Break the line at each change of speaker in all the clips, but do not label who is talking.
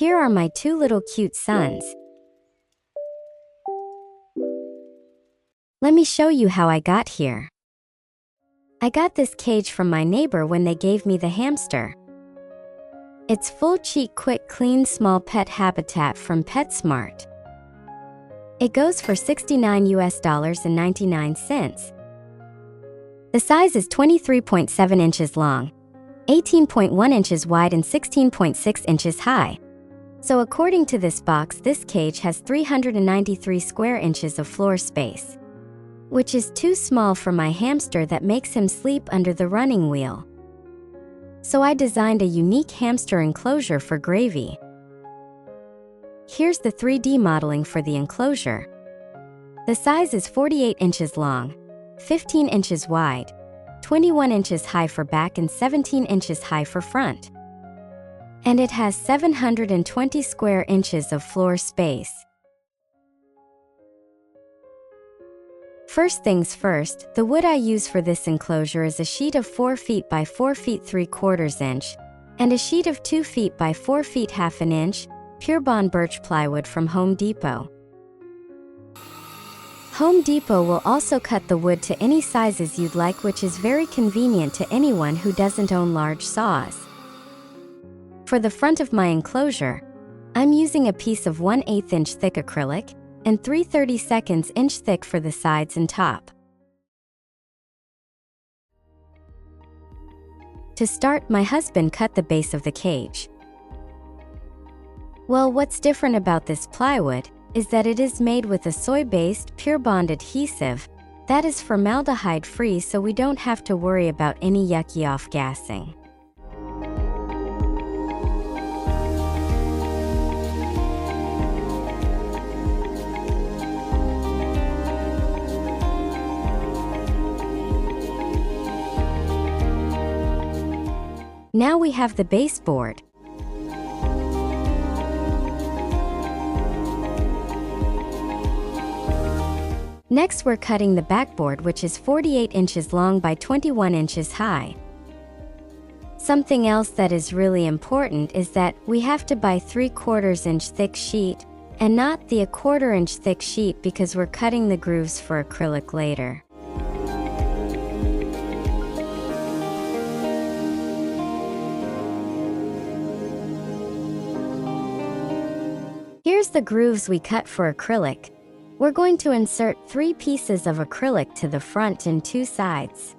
Here are my two little cute sons. Let me show you how I got here. I got this cage from my neighbor when they gave me the hamster. It's full cheek, quick, clean, small pet habitat from PetSmart. It goes for $69.99. The size is 23.7 inches long, 18.1 inches wide and 16.6 inches high. So according to this box, this cage has 393 square inches of floor space, which is too small for my hamster that makes him sleep under the running wheel. So I designed a unique hamster enclosure for Grevy. Here's the 3D modeling for the enclosure. The size is 48 inches long, 15 inches wide, 21 inches high for back and 17 inches high for front. And it has 720 square inches of floor space. First things first, the wood I use for this enclosure is a sheet of 4 feet by 4 feet 3/4 inch, and a sheet of 2 feet by 4 feet 1/2 inch, pure bond birch plywood from Home Depot. Home Depot will also cut the wood to any sizes you'd like, which is very convenient to anyone who doesn't own large saws. For the front of my enclosure, I'm using a piece of 1/8 inch thick acrylic and 3/32 inch thick for the sides and top. To start, my husband cut the base of the cage. Well, what's different about this plywood is that it is made with a soy-based pure bond adhesive that is formaldehyde-free, so we don't have to worry about any yucky off-gassing. Now we have the baseboard. Next, we're cutting the backboard, which is 48 inches long by 21 inches high. Something else that is really important is that we have to buy 3/4 inch thick sheet and not the 1/4 inch thick sheet because we're cutting the grooves for acrylic later. Here's the grooves we cut for acrylic. We're going to insert 3 pieces of acrylic to the front and 2 sides.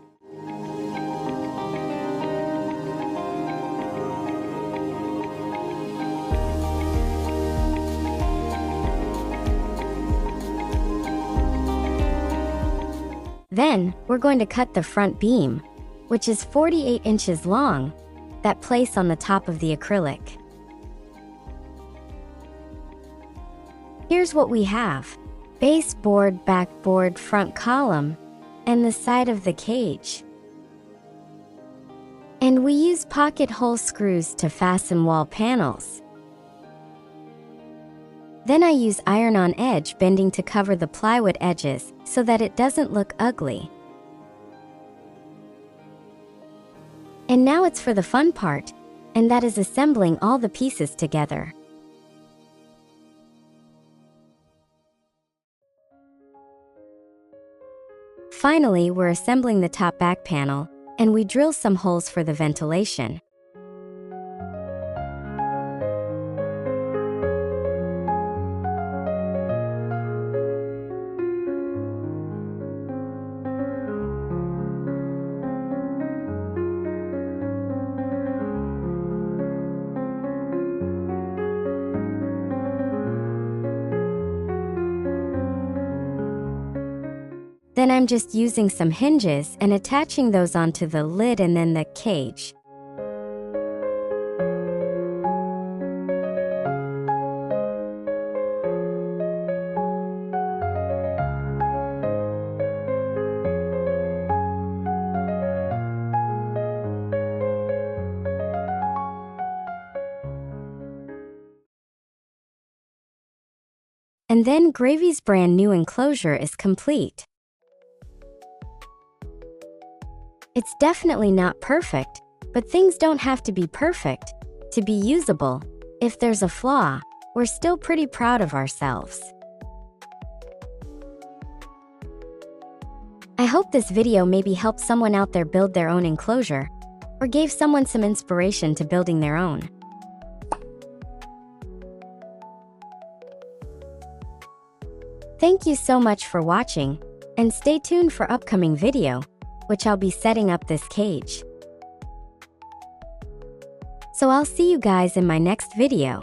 Then, we're going to cut the front beam, which is 48 inches long, that place on the top of the acrylic. Here's what we have: baseboard, backboard, front column, and the side of the cage. And we use pocket hole screws to fasten wall panels. Then I use iron-on edge bending to cover the plywood edges so that it doesn't look ugly. And now it's for the fun part, and that is assembling all the pieces together. Finally, we're assembling the top back panel, and we drill some holes for the ventilation. Then I'm just using some hinges and attaching those onto the lid and then the cage. And then Grevy's brand new enclosure is complete. It's definitely not perfect, but things don't have to be perfect to be usable. if there's a flaw, we're still pretty proud of ourselves. I hope this video maybe helped someone out there build their own enclosure, or gave someone some inspiration to building their own. Thank you so much for watching, and stay tuned for upcoming video, which I'll be setting up this cage. So I'll see you guys in my next video.